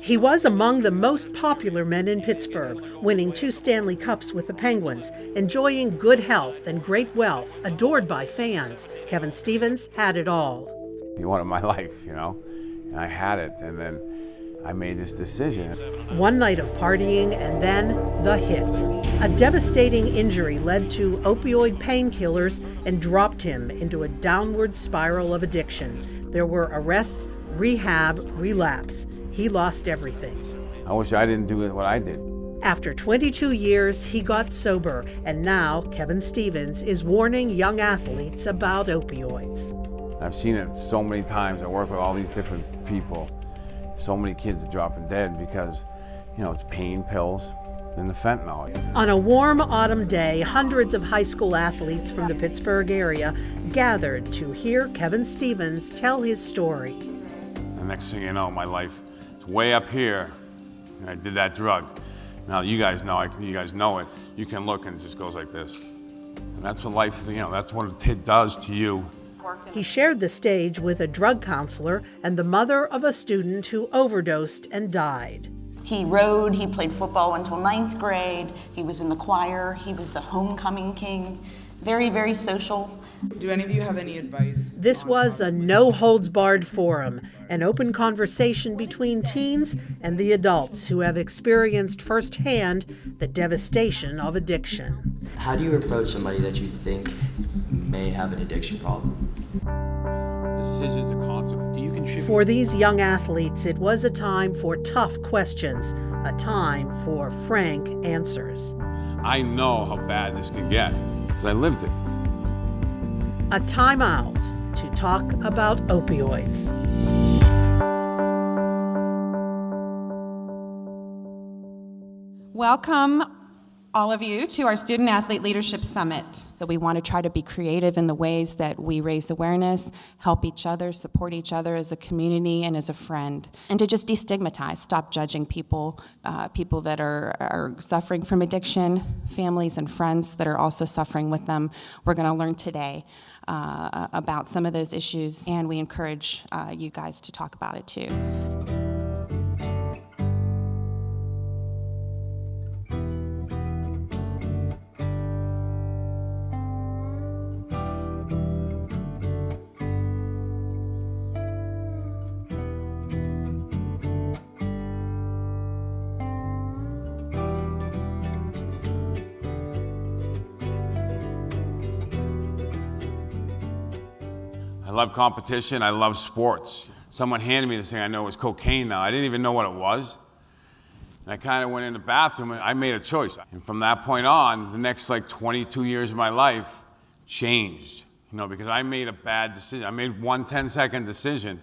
He was among the most popular men in Pittsburgh, winning 2 Stanley Cups with the Penguins, enjoying good health and great wealth, adored by fans. Kevin Stevens had it all. He wanted my life, and I had it, and then I made this decision. One night of partying and then the hit. A devastating injury led to opioid painkillers and dropped him into a downward spiral of addiction. There were arrests, rehab, relapse. He lost everything. I wish I didn't do what I did. After 22 years, he got sober, and now Kevin Stevens is warning young athletes about opioids. I've seen it so many times. I work with all these different people. So many kids are dropping dead because, it's pain pills and the fentanyl. On a warm autumn day, hundreds of high school athletes from the Pittsburgh area gathered to hear Kevin Stevens tell his story. The next thing you know, my life is way up here, and I did that drug. Now you guys know it. You can look and it just goes like this. And that's what life, that's what it does to you. He shared the stage with a drug counselor and the mother of a student who overdosed and died. He rode, he played football until 9th grade, he was in the choir, he was the homecoming king, very, very social. Do any of you have any advice? This was a no-holds-barred forum, an open conversation between teens and the adults who have experienced firsthand the devastation of addiction. How do you approach somebody that you think may have an addiction problem? Decisions are consequences. For these young athletes, it was a time for tough questions, a time for frank answers. I know how bad this could get because I lived it. A time out to talk about opioids. Welcome, all of you, to our Student Athlete Leadership Summit. That we want to try to be creative in the ways that we raise awareness, help each other, support each other as a community and as a friend, and to just destigmatize, stop judging people, people that are suffering from addiction, families and friends that are also suffering with them. We're going to learn today about some of those issues, and we encourage you guys to talk about it too. I love competition, I love sports. Someone handed me this thing, I know it was cocaine now. I didn't even know what it was. And I kind of went in the bathroom and I made a choice. And from that point on, the next 22 years of my life changed. Because I made a bad decision. I made one 10-second decision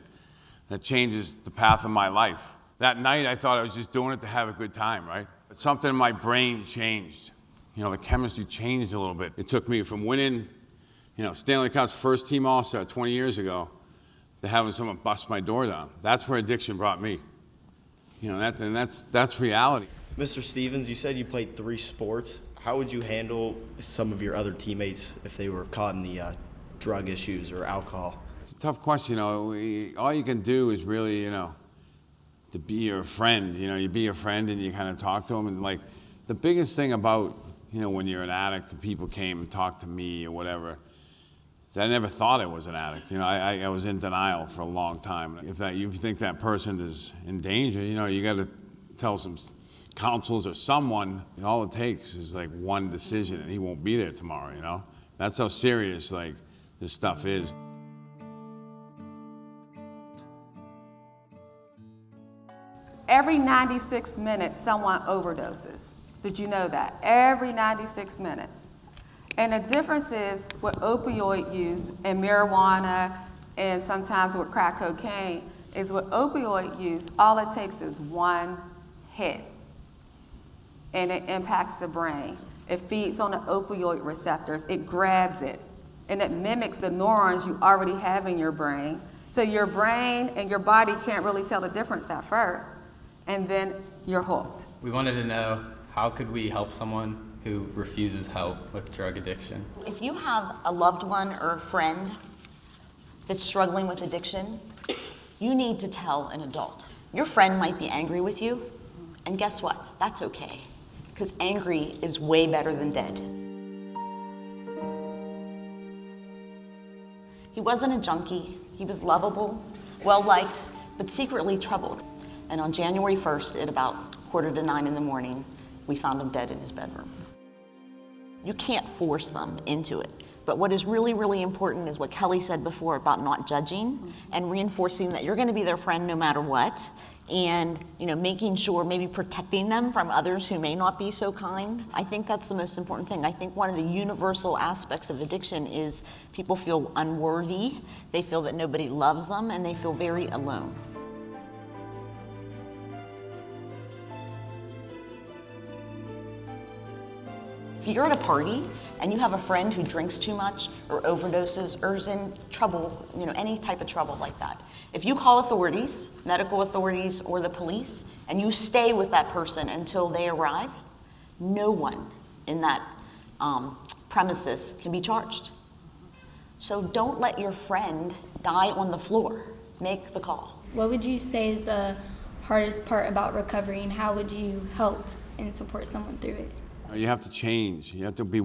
that changes the path of my life. That night I thought I was just doing it to have a good time, right? But something in my brain changed. The chemistry changed a little bit. It took me from winning Stanley Cup's first team All-Star 20 years ago to having someone bust my door down. That's where addiction brought me. That's reality. Mr. Stevens, you said you played 3 sports. How would you handle some of your other teammates if they were caught in the drug issues or alcohol? It's a tough question. All you can do is really, to be your friend. You be a friend and you kind of talk to them. And the biggest thing about, when you're an addict and people came and talked to me or whatever, I never thought I was an addict. I was in denial for a long time. If you think that person is in danger, you got to tell some counsels or someone. All it takes is one decision, and he won't be there tomorrow. That's how serious this stuff is. Every 96 minutes, someone overdoses. Did you know that? Every 96 minutes. And the difference is with opioid use and marijuana and sometimes with crack cocaine is with opioid use, all it takes is one hit and it impacts the brain. It feeds on the opioid receptors, it grabs it, and it mimics the neurons you already have in your brain. So your brain and your body can't really tell the difference at first, and then you're hooked. We wanted to know, how could we help someone who refuses help with drug addiction? If you have a loved one or a friend that's struggling with addiction, you need to tell an adult. Your friend might be angry with you, and guess what? That's okay, because angry is way better than dead. He wasn't a junkie. He was lovable, well-liked, but secretly troubled. And on January 1st, at about 8:45 in the morning, we found him dead in his bedroom. You can't force them into it. But what is really, really important is what Kelly said before about not judging and reinforcing that you're gonna be their friend no matter what, and making sure, maybe protecting them from others who may not be so kind. I think that's the most important thing. I think one of the universal aspects of addiction is people feel unworthy, they feel that nobody loves them, and they feel very alone. If you're at a party and you have a friend who drinks too much or overdoses or is in trouble, any type of trouble like that, if you call authorities, medical authorities or the police, and you stay with that person until they arrive, no one in that premises can be charged. So don't let your friend die on the floor. Make the call. What would you say is the hardest part about recovery, and how would you help and support someone through it? You have to change. You have to be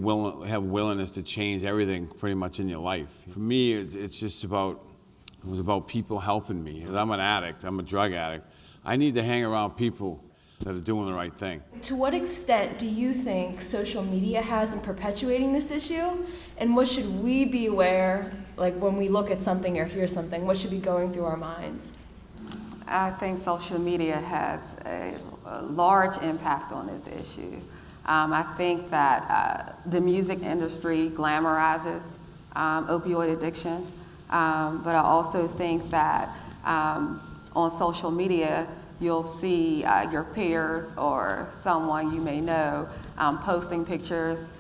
have willingness to change everything pretty much in your life. For me, it's just about, it was about people helping me. I'm an addict, I'm a drug addict. I need to hang around people that are doing the right thing. To what extent do you think social media has in perpetuating this issue? And what should we be aware, like when we look at something or hear something, what should be going through our minds? I think social media has a large impact on this issue. I think that the music industry glamorizes opioid addiction, but I also think that on social media, you'll see your peers or someone you may know posting pictures,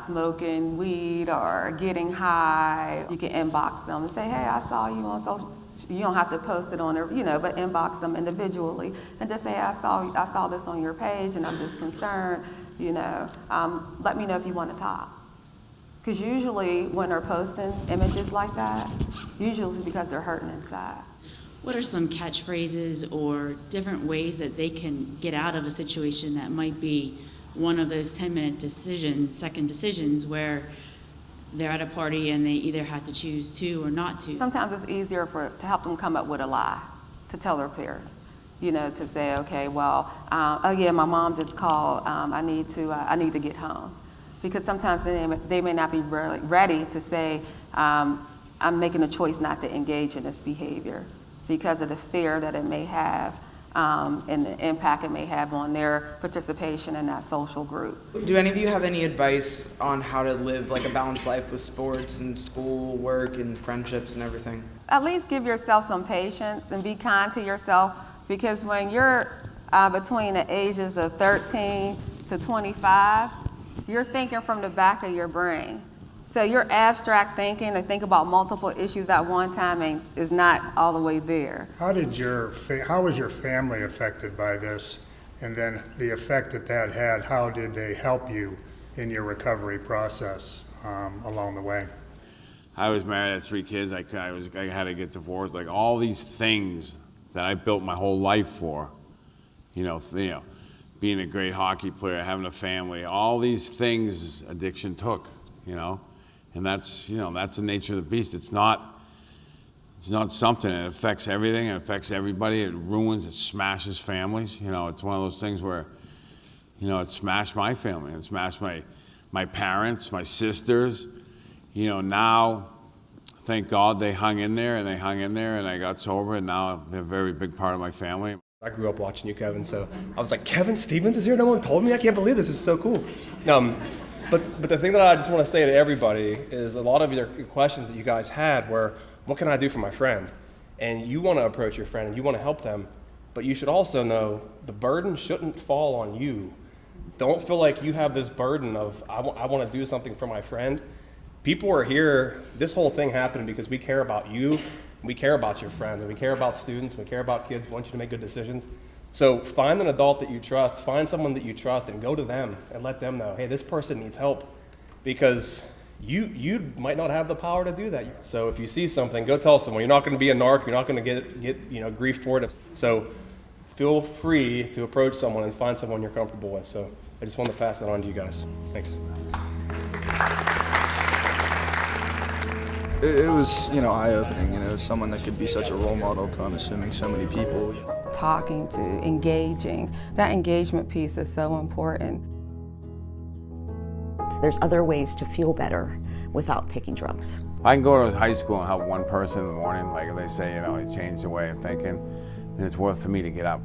smoking weed or getting high. You can inbox them and say, hey, I saw you on social. You don't have to post it on there, but inbox them individually and just say, hey, I saw this on your page and I'm just concerned. Let me know if you want to talk. Because usually when they're posting images like that, usually it's because they're hurting inside. What are some catchphrases or different ways that they can get out of a situation that might be one of those 10-minute second decisions where they're at a party and they either have to choose to or not to? Sometimes it's easier to help them come up with a lie to tell their peers. To say, okay, well, oh yeah, my mom just called. I need to get home, because sometimes they may not be ready to say, I'm making a choice not to engage in this behavior because of the fear that it may have and the impact it may have on their participation in that social group. Do any of you have any advice on how to live like a balanced life with sports and school, work, and friendships and everything? At least give yourself some patience and be kind to yourself. Because when you're between the ages of 13 to 25, you're thinking from the back of your brain. So your abstract thinking to think about multiple issues at one time is not all the way there. How was your family affected by this? And then the effect that had, how did they help you in your recovery process along the way? I was married, I had 3 kids, I had to get divorced, like all these things that I built my whole life for, being a great hockey player, having a family, all these things addiction took, and that's the nature of the beast. It's not something, it affects everything, it affects everybody, it ruins, it smashes families, it's one of those things where, it smashed my family, it smashed my parents, my sisters, now, thank God they hung in there, and I got sober, and now they're a very big part of my family. I grew up watching you, Kevin, so I was like, Kevin Stevens is here? No one told me? I can't believe this. This is so cool. But the thing that I just want to say to everybody is a lot of your questions that you guys had were, what can I do for my friend? And you want to approach your friend, and you want to help them, but you should also know the burden shouldn't fall on you. Don't feel like you have this burden of, I want to do something for my friend. People are here, this whole thing happened because we care about you, we care about your friends, and we care about students, we care about kids, we want you to make good decisions. So find an adult that you trust, find someone that you trust, and go to them and let them know, hey, this person needs help, because you might not have the power to do that. So if you see something, go tell someone. You're not going to be a narc, you're not going to get grief for it. So feel free to approach someone and find someone you're comfortable with. So I just wanted to pass that on to you guys. Thanks. It was, eye-opening. It was someone that could be such a role model to, I'm assuming, so many people. Talking to, engaging, that engagement piece is so important. There's other ways to feel better without taking drugs. I can go to high school and help one person in the morning, like they say, it changed the way of thinking, and it's worth for me to get up.